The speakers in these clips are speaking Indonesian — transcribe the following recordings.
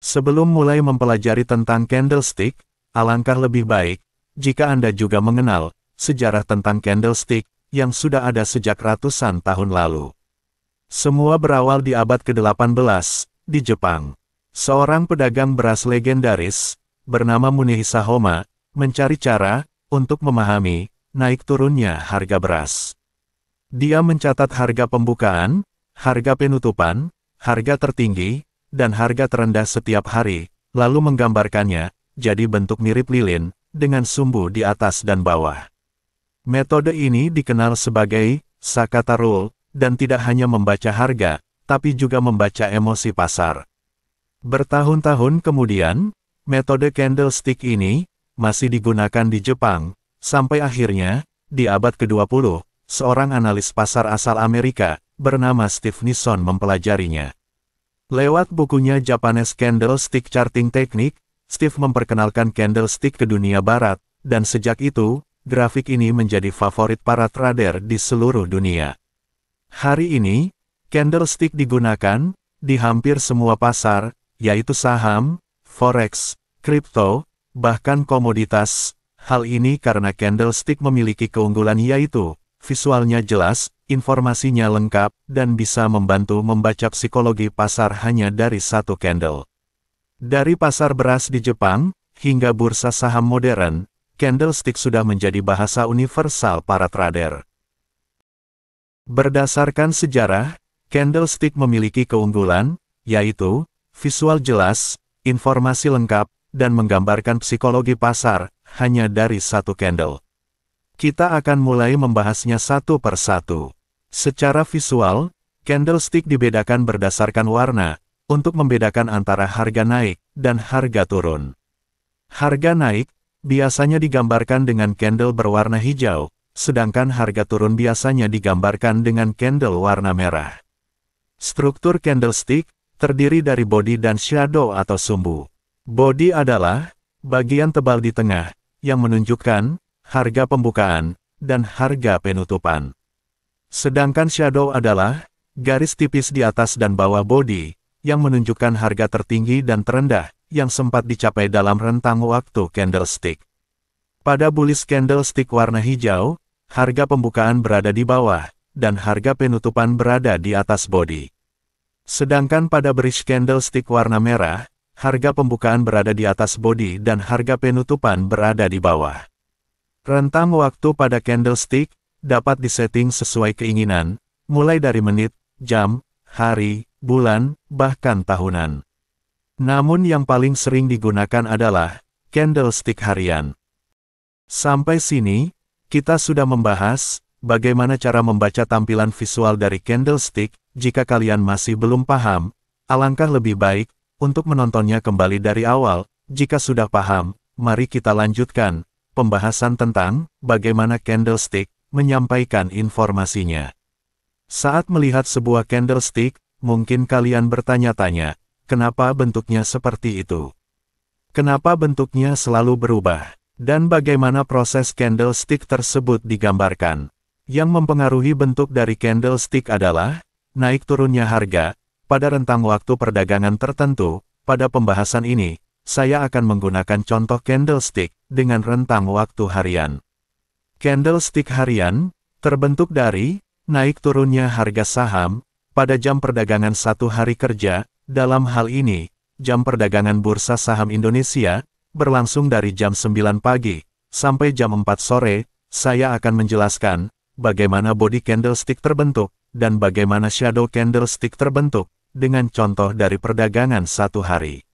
Sebelum mulai mempelajari tentang candlestick, alangkah lebih baik jika Anda juga mengenal sejarah tentang candlestick yang sudah ada sejak ratusan tahun lalu. Semua berawal di abad ke-18 di Jepang. Seorang pedagang beras legendaris bernama Munehisa Homa mencari cara untuk memahami naik turunnya harga beras. Dia mencatat harga pembukaan, harga penutupan, harga tertinggi, dan harga terendah setiap hari, lalu menggambarkannya jadi bentuk mirip lilin dengan sumbu di atas dan bawah. Metode ini dikenal sebagai Sakata Rule dan tidak hanya membaca harga, tapi juga membaca emosi pasar. Bertahun-tahun kemudian, metode candlestick ini masih digunakan di Jepang, sampai akhirnya, di abad ke-20, seorang analis pasar asal Amerika bernama Steve Nison mempelajarinya. Lewat bukunya Japanese Candlestick Charting Technique, Steve memperkenalkan candlestick ke dunia barat, dan sejak itu, grafik ini menjadi favorit para trader di seluruh dunia. Hari ini, candlestick digunakan di hampir semua pasar, yaitu saham, forex, kripto, bahkan komoditas. Hal ini karena candlestick memiliki keunggulan yaitu, visualnya jelas, informasinya lengkap, dan bisa membantu membaca psikologi pasar hanya dari satu candle. Dari pasar beras di Jepang, hingga bursa saham modern, candlestick sudah menjadi bahasa universal para trader. Berdasarkan sejarah, candlestick memiliki keunggulan, yaitu, visual jelas, informasi lengkap, dan menggambarkan psikologi pasar, hanya dari satu candle. Kita akan mulai membahasnya satu per satu. Secara visual, candlestick dibedakan berdasarkan warna, untuk membedakan antara harga naik dan harga turun. Harga naik biasanya digambarkan dengan candle berwarna hijau, sedangkan harga turun biasanya digambarkan dengan candle warna merah. Struktur candlestick terdiri dari body dan shadow atau sumbu. Body adalah bagian tebal di tengah yang menunjukkan harga pembukaan dan harga penutupan. Sedangkan shadow adalah garis tipis di atas dan bawah body, yang menunjukkan harga tertinggi dan terendah, yang sempat dicapai dalam rentang waktu candlestick. Pada bullish candlestick warna hijau, harga pembukaan berada di bawah, dan harga penutupan berada di atas body. Sedangkan pada bearish candlestick warna merah, harga pembukaan berada di atas body dan harga penutupan berada di bawah. Rentang waktu pada candlestick dapat disetting sesuai keinginan, mulai dari menit, jam, hari, bulan, bahkan tahunan. Namun yang paling sering digunakan adalah candlestick harian. Sampai sini, kita sudah membahas bagaimana cara membaca tampilan visual dari candlestick. Jika kalian masih belum paham, alangkah lebih baik untuk menontonnya kembali dari awal. Jika sudah paham, mari kita lanjutkan pembahasan tentang bagaimana candlestick menyampaikan informasinya. Saat melihat sebuah candlestick, mungkin kalian bertanya-tanya, kenapa bentuknya seperti itu? Kenapa bentuknya selalu berubah? Dan bagaimana proses candlestick tersebut digambarkan? Yang mempengaruhi bentuk dari candlestick adalah naik turunnya harga pada rentang waktu perdagangan tertentu. Pada pembahasan ini, saya akan menggunakan contoh candlestick dengan rentang waktu harian. Candlestick harian terbentuk dari naik turunnya harga saham pada jam perdagangan satu hari kerja. Dalam hal ini, jam perdagangan Bursa Saham Indonesia berlangsung dari jam 9 pagi sampai jam 4 sore. Saya akan menjelaskan bagaimana body candlestick terbentuk dan bagaimana shadow candlestick terbentuk dengan contoh dari perdagangan satu hari.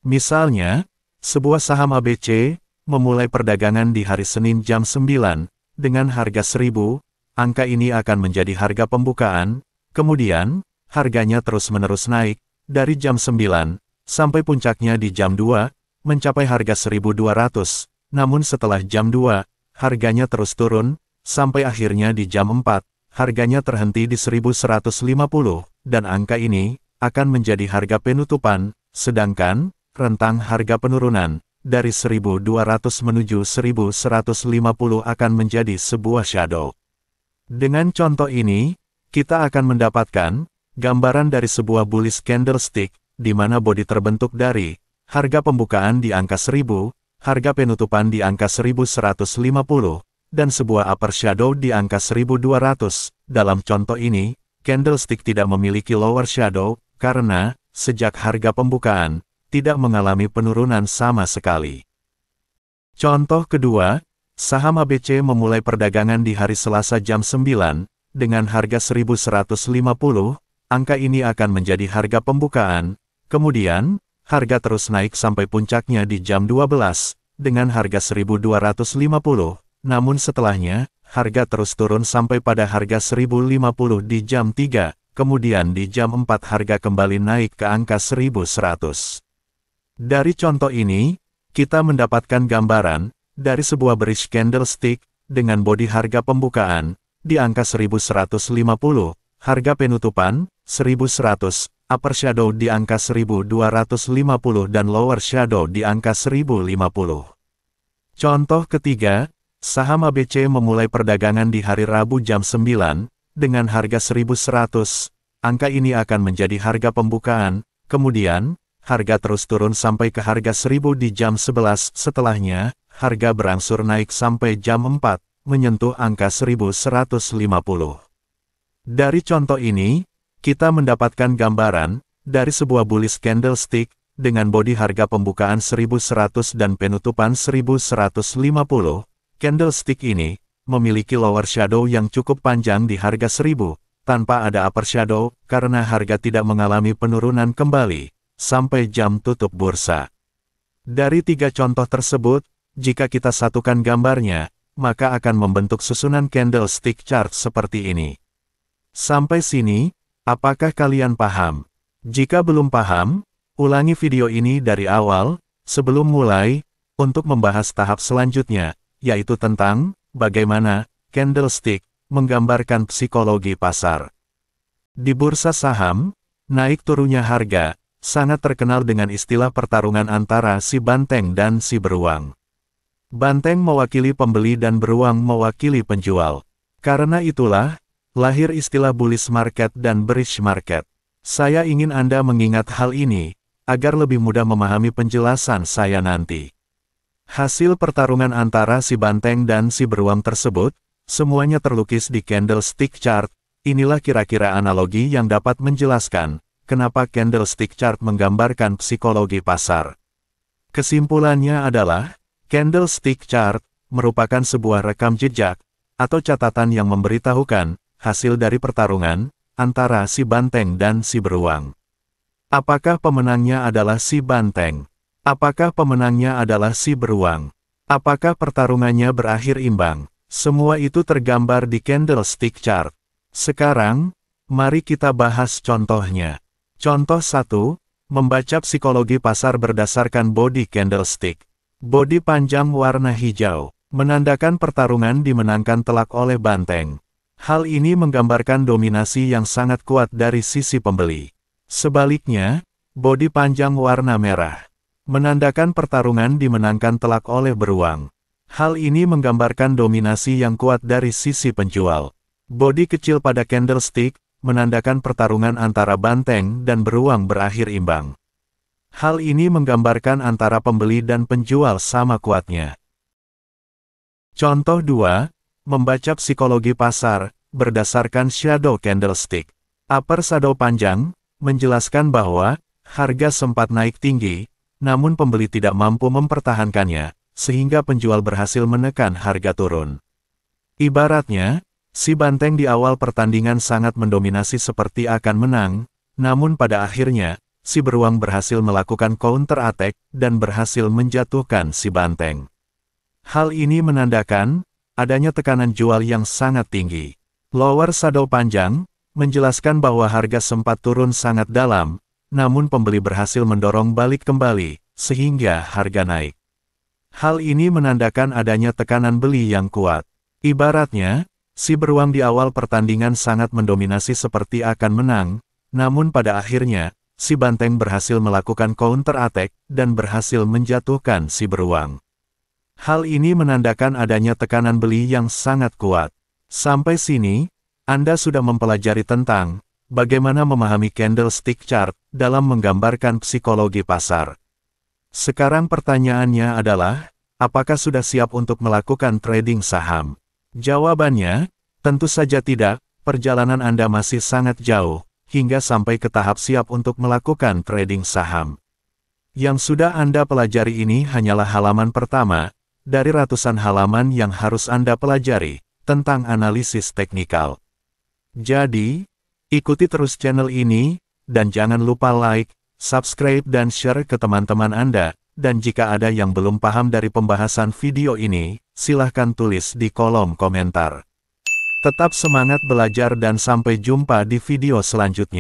Misalnya, sebuah saham ABC memulai perdagangan di hari Senin jam 9 dengan harga 1000, angka ini akan menjadi harga pembukaan, kemudian harganya terus-menerus naik dari jam 9 sampai puncaknya di jam 2 mencapai harga 1200, namun setelah jam 2 harganya terus turun sampai akhirnya di jam 4 harganya terhenti di 1150 dan angka ini akan menjadi harga penutupan, sedangkan rentang harga penurunan dari 1200 menuju 1150 akan menjadi sebuah shadow. Dengan contoh ini, kita akan mendapatkan gambaran dari sebuah bullish candlestick di mana bodi terbentuk dari harga pembukaan di angka 1000, harga penutupan di angka 1150, dan sebuah upper shadow di angka 1200. Dalam contoh ini, candlestick tidak memiliki lower shadow, karena, sejak harga pembukaan, tidak mengalami penurunan sama sekali. Contoh kedua, saham ABC memulai perdagangan di hari Selasa jam 9, dengan harga 1150, angka ini akan menjadi harga pembukaan, kemudian, harga terus naik sampai puncaknya di jam 12, dengan harga 1250, namun setelahnya, harga terus turun sampai pada harga 1050 di jam 3, kemudian di jam 4 harga kembali naik ke angka 1100. Dari contoh ini, kita mendapatkan gambaran dari sebuah bearish candlestick dengan bodi harga pembukaan di angka 1150, harga penutupan 1100, upper shadow di angka 1250 dan lower shadow di angka 1050. Contoh ketiga, saham ABC memulai perdagangan di hari Rabu jam 9 dengan harga 1100. Angka ini akan menjadi harga pembukaan, kemudian harga terus turun sampai ke harga 1000 di jam 11. Setelahnya, harga berangsur naik sampai jam 4, menyentuh angka 1150. Dari contoh ini, kita mendapatkan gambaran dari sebuah bullish candlestick dengan bodi harga pembukaan 1100 dan penutupan 1150. Candlestick ini memiliki lower shadow yang cukup panjang di harga 1000, tanpa ada upper shadow, karena harga tidak mengalami penurunan kembali sampai jam tutup bursa. Dari tiga contoh tersebut, jika kita satukan gambarnya, maka akan membentuk susunan candlestick chart seperti ini. Sampai sini, apakah kalian paham? Jika belum paham, ulangi video ini dari awal, sebelum mulai, untuk membahas tahap selanjutnya, yaitu tentang bagaimana candlestick menggambarkan psikologi pasar. Di bursa saham, naik turunnya harga sangat terkenal dengan istilah pertarungan antara si banteng dan si beruang. Banteng mewakili pembeli dan beruang mewakili penjual. Karena itulah, lahir istilah bullish market dan bearish market. Saya ingin Anda mengingat hal ini, agar lebih mudah memahami penjelasan saya nanti. Hasil pertarungan antara si banteng dan si beruang tersebut, semuanya terlukis di candlestick chart. Inilah kira-kira analogi yang dapat menjelaskan kenapa candlestick chart menggambarkan psikologi pasar. Kesimpulannya adalah, candlestick chart merupakan sebuah rekam jejak atau catatan yang memberitahukan hasil dari pertarungan antara si banteng dan si beruang. Apakah pemenangnya adalah si banteng? Apakah pemenangnya adalah si beruang? Apakah pertarungannya berakhir imbang? Semua itu tergambar di candlestick chart. Sekarang, mari kita bahas contohnya. Contoh 1, membaca psikologi pasar berdasarkan body candlestick. Body panjang warna hijau, menandakan pertarungan dimenangkan telak oleh banteng. Hal ini menggambarkan dominasi yang sangat kuat dari sisi pembeli. Sebaliknya, body panjang warna merah, menandakan pertarungan dimenangkan telak oleh beruang. Hal ini menggambarkan dominasi yang kuat dari sisi penjual. Body kecil pada candlestick menandakan pertarungan antara banteng dan beruang berakhir imbang. Hal ini menggambarkan antara pembeli dan penjual sama kuatnya. Contoh 2, membaca psikologi pasar berdasarkan shadow candlestick. Upper shadow panjang menjelaskan bahwa harga sempat naik tinggi, namun pembeli tidak mampu mempertahankannya, sehingga penjual berhasil menekan harga turun. Ibaratnya, si banteng di awal pertandingan sangat mendominasi seperti akan menang, namun pada akhirnya, si beruang berhasil melakukan counter attack dan berhasil menjatuhkan si banteng. Hal ini menandakan adanya tekanan jual yang sangat tinggi. Lower shadow panjang menjelaskan bahwa harga sempat turun sangat dalam, namun pembeli berhasil mendorong balik kembali, sehingga harga naik. Hal ini menandakan adanya tekanan beli yang kuat. Ibaratnya, si beruang di awal pertandingan sangat mendominasi seperti akan menang, namun pada akhirnya, si banteng berhasil melakukan counter attack dan berhasil menjatuhkan si beruang. Hal ini menandakan adanya tekanan beli yang sangat kuat. Sampai sini, Anda sudah mempelajari tentang bagaimana memahami candlestick chart dalam menggambarkan psikologi pasar. Sekarang pertanyaannya adalah, apakah sudah siap untuk melakukan trading saham? Jawabannya, tentu saja tidak, perjalanan Anda masih sangat jauh, hingga sampai ke tahap siap untuk melakukan trading saham. Yang sudah Anda pelajari ini hanyalah halaman pertama, dari ratusan halaman yang harus Anda pelajari, tentang analisis teknikal. Jadi, ikuti terus channel ini, dan jangan lupa like, subscribe dan share ke teman-teman Anda, dan jika ada yang belum paham dari pembahasan video ini, silahkan tulis di kolom komentar. Tetap semangat belajar dan sampai jumpa di video selanjutnya.